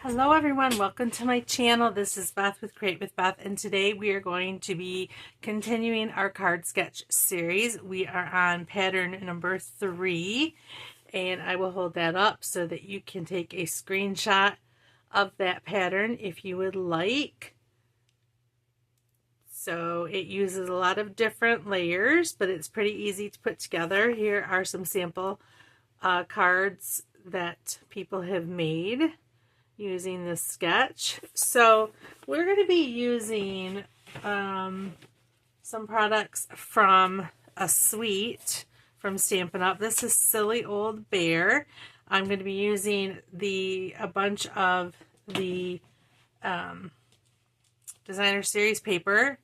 Hello everyone, welcome to my channel. This is Beth with Create with Beth, and today we are going to be continuing our card sketch series. We are on pattern number 3, and I will hold that up so that you can take a screenshot of that pattern if you would like. So it uses a lot of different layers, but it's pretty easy to put together. Here are some sample cards that people have made using this sketch. So we're going to be using some products from a suite from Stampin' Up. This is Silly Old Bear. I'm going to be using a bunch of the designer series paper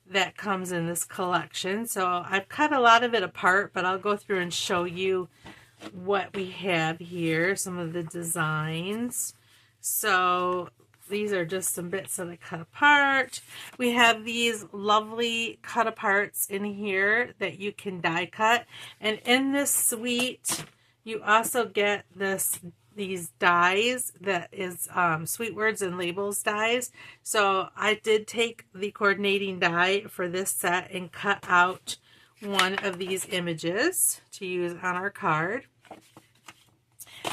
that comes in this collection. So I've cut a lot of it apart, but I'll go through and show you what we have here, some of the designs. So these are just some bits that I cut apart. We have these lovely cut aparts in here that you can die cut. And in this suite, you also get these dies that is Sweet Words and Labels dies. So I did take the coordinating die for this set and cut out one of these images to use on our card.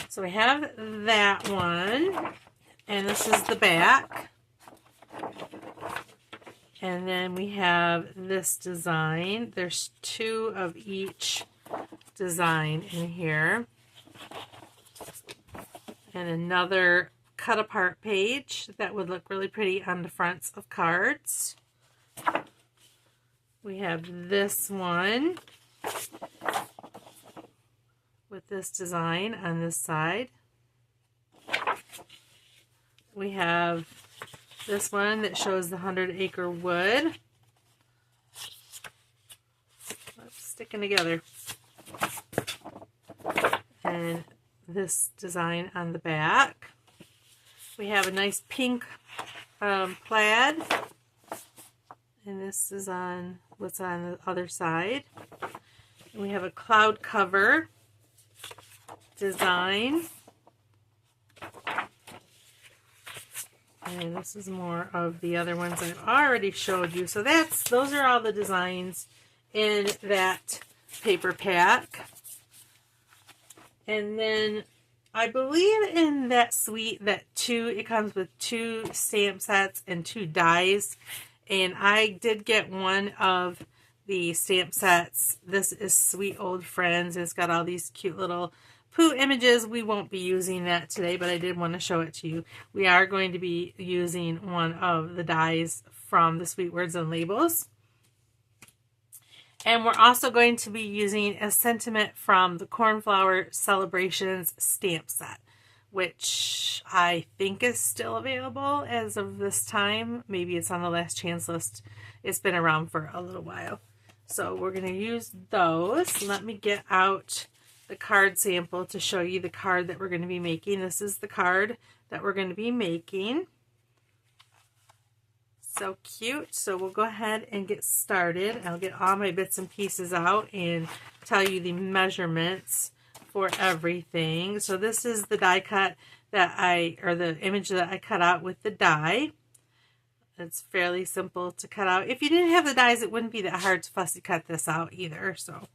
So we have that one, and this is the back. And then we have this design. There's 2 of each design in here. And another cut apart page that would look really pretty on the fronts of cards. We have this one with this design on this side. We have this one that shows the 100-acre wood. That's sticking together. And this design on the back. We have a nice pink plaid. And this is on what's on the other side. And we have a cloud cover design. And this is more of the other ones I've already showed you. So those are all the designs in that paper pack. And then I believe in that suite that it comes with 2 stamp sets and 2 dies. And I did get one of the stamp sets. This is Sweet Old Friends. It's got all these cute little Pooh images. We won't be using that today, but I did want to show it to you. We are going to be using one of the dies from the Sweet Words and Labels. And we're also going to be using a sentiment from the Cornflower Celebrations stamp set, which I think is still available as of this time. Maybe it's on the last chance list. It's been around for a little while. So we're going to use those. Let me get out the card sample to show you the card that we're going to be making. This is the card that we're going to be making. So cute. So we'll go ahead and get started. I'll get all my bits and pieces out and tell you the measurements for everything. So this is the die cut or the image that I cut out with the die. It's fairly simple to cut out. If you didn't have the dies, it wouldn't be that hard to fussy cut this out either. So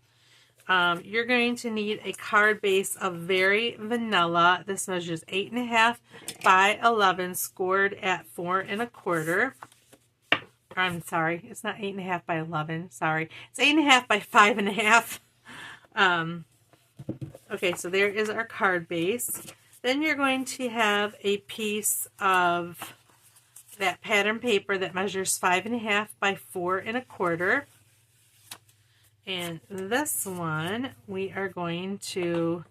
you're going to need a card base of Very Vanilla. This measures 8.5 by 11, scored at 4 1/4. I'm sorry, it's not 8.5 by 11. Sorry, it's 8.5 by 5.5. Okay, so there is our card base. Then you're going to have a piece of that pattern paper that measures 5.5 by 4 1/4. And this one, we are going to,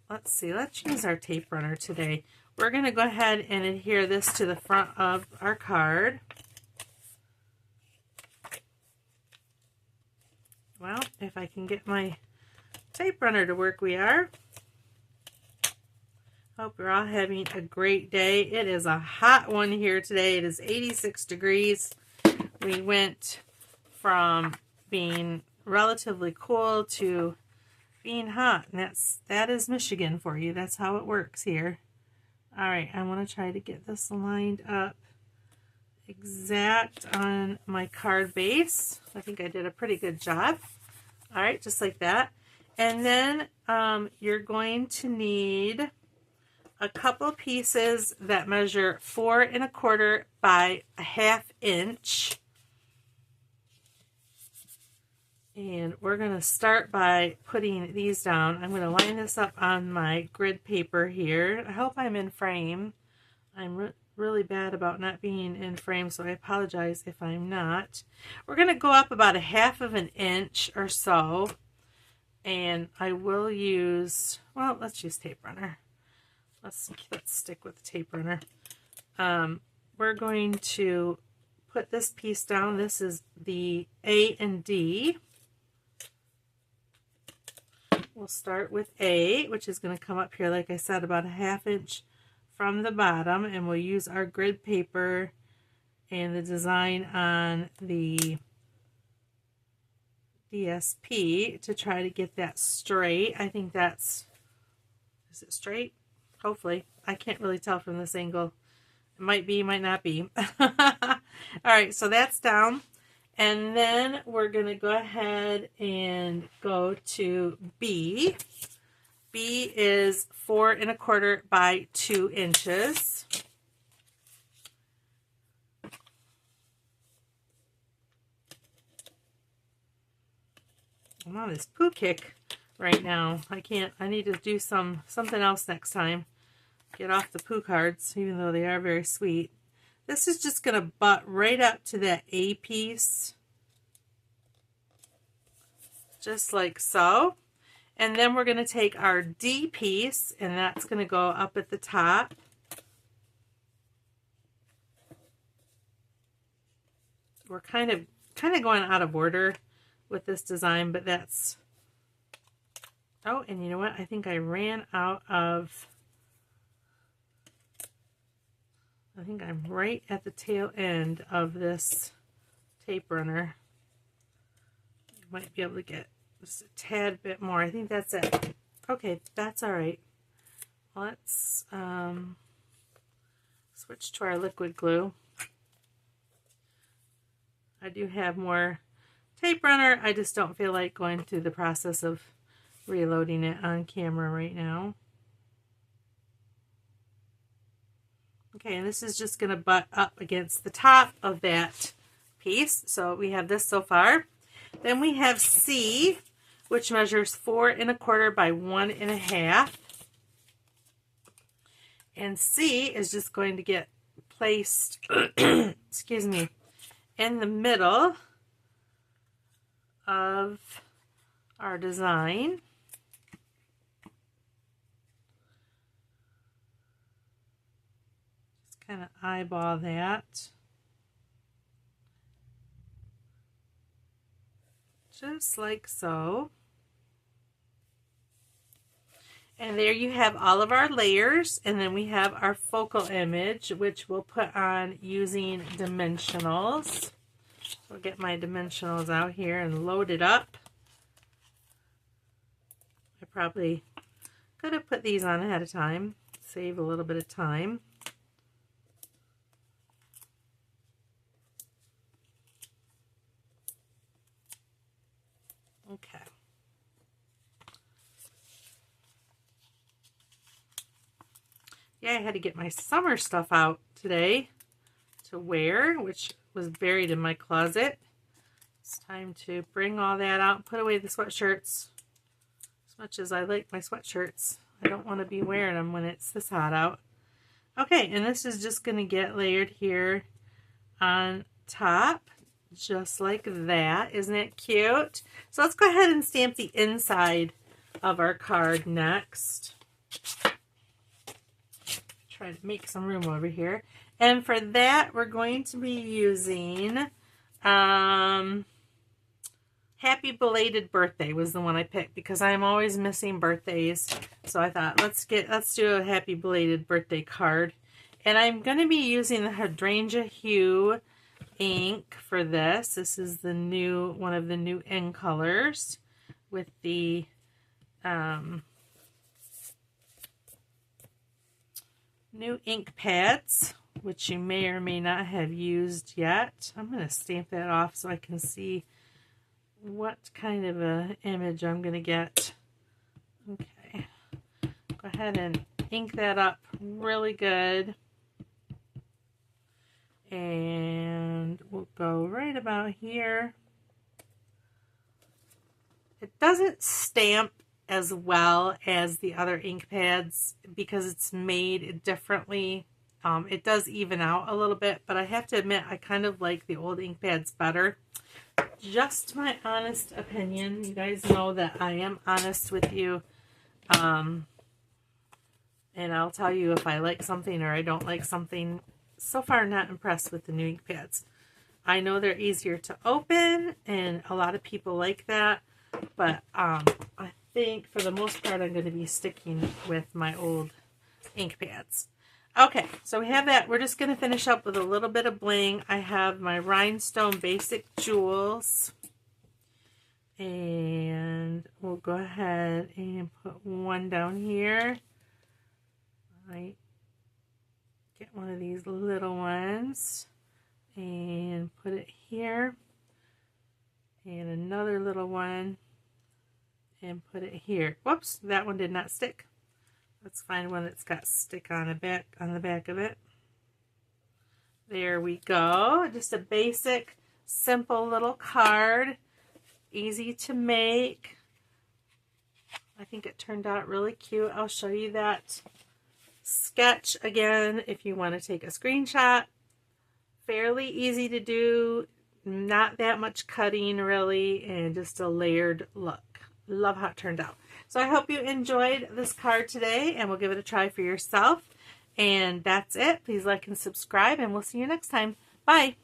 let's use our tape runner today. We're going to go ahead and adhere this to the front of our card. Well, if I can get my tape runner to work, we are. Hope you're all having a great day. It is a hot one here today. It is 86 degrees. We went from being relatively cool to being hot, and that is Michigan for you. That's how it works here. All right, I want to try to get this lined up exact on my card base. I think I did a pretty good job. All right, just like that. And then you're going to need a couple pieces that measure 4 1/4 by 1/2 inch. And we're going to start by putting these down. I'm going to line this up on my grid paper here. I hope I'm in frame. I'm really bad about not being in frame, so I apologize if I'm not. We're going to go up about 1/2 inch or so. And I will use, well, let's use tape runner. Let's stick with the tape runner. We're going to put this piece down. This is the A and D. We'll start with A, which is going to come up here, like I said, about 1/2 inch from the bottom, and we'll use our grid paper and the design on the DSP to try to get that straight. I think that's, is it straight? Hopefully. I can't really tell from this angle. It might be, might not be. All right, so that's down. And then we're going to go ahead and go to B. B is 4 1/4 by 2 inches. I'm on this poo kick right now. I need to do something else next time. Get off the poo cards, even though they are very sweet. This is just going to butt right up to that A piece, just like so. And then we're going to take our D piece, and that's going to go up at the top. We're kind of going out of order with this design, but that's, oh, and you know what? I think I ran out of, I think I'm right at the tail end of this tape runner. You might be able to get just a tad bit more. I think that's it. Okay, that's all right. Let's switch to our liquid glue. I do have more tape runner. I just don't feel like going through the process of reloading it on camera right now. Okay, and this is just going to butt up against the top of that piece. So we have this so far. Then we have C, which measures 4 1/4 by 1 1/2. And C is just going to get placed, excuse me, in the middle of our design. Just kind of eyeball that. Just like so. And there you have all of our layers, and then we have our focal image, which we'll put on using dimensionals. I'll get my dimensionals out here and load it up. I probably could have put these on ahead of time, save a little bit of time. Okay. Yeah, I had to get my summer stuff out today to wear, which was buried in my closet. It's time to bring all that out and put away the sweatshirts. As much as I like my sweatshirts, I don't want to be wearing them when it's this hot out. Okay, and this is just going to get layered here on top, just like that. Isn't it cute? So let's go ahead and stamp the inside of our card next. Try to make some room over here. And for that, we're going to be using Happy Belated Birthday was the one I picked because I'm always missing birthdays. So I thought, let's do a Happy Belated Birthday card. And I'm going to be using the Hydrangea Hue ink for this. This is the new, one of the new in colors with the new ink pads, which you may or may not have used yet. I'm going to stamp that off so I can see what kind of a image I'm going to get. Okay, go ahead and ink that up really good. And we'll go right about here. It doesn't stamp as well as the other ink pads because it's made differently. It does even out a little bit, but I have to admit I kind of like the old ink pads better. Just my honest opinion. You guys know that I am honest with you. And I'll tell you if I like something or I don't like something. So far, not impressed with the new ink pads. I know they're easier to open, and a lot of people like that, but I think for the most part, I'm going to be sticking with my old ink pads. Okay, so we have that. We're just going to finish up with a little bit of bling. I have my rhinestone basic jewels, and we'll go ahead and put one down here. Right. Get one of these little ones and put it here, and another little one and put it here. Whoops, that one did not stick. Let's find one that's got stick on the back of it. There we go. Just a basic, simple little card, easy to make. I think it turned out really cute. I'll show you that sketch again if you want to take a screenshot. Fairly easy to do, not that much cutting really, and just a layered look. Love how it turned out. So I hope you enjoyed this card today, and we'll give it a try for yourself. And that's it. Please like and subscribe, and we'll see you next time. Bye.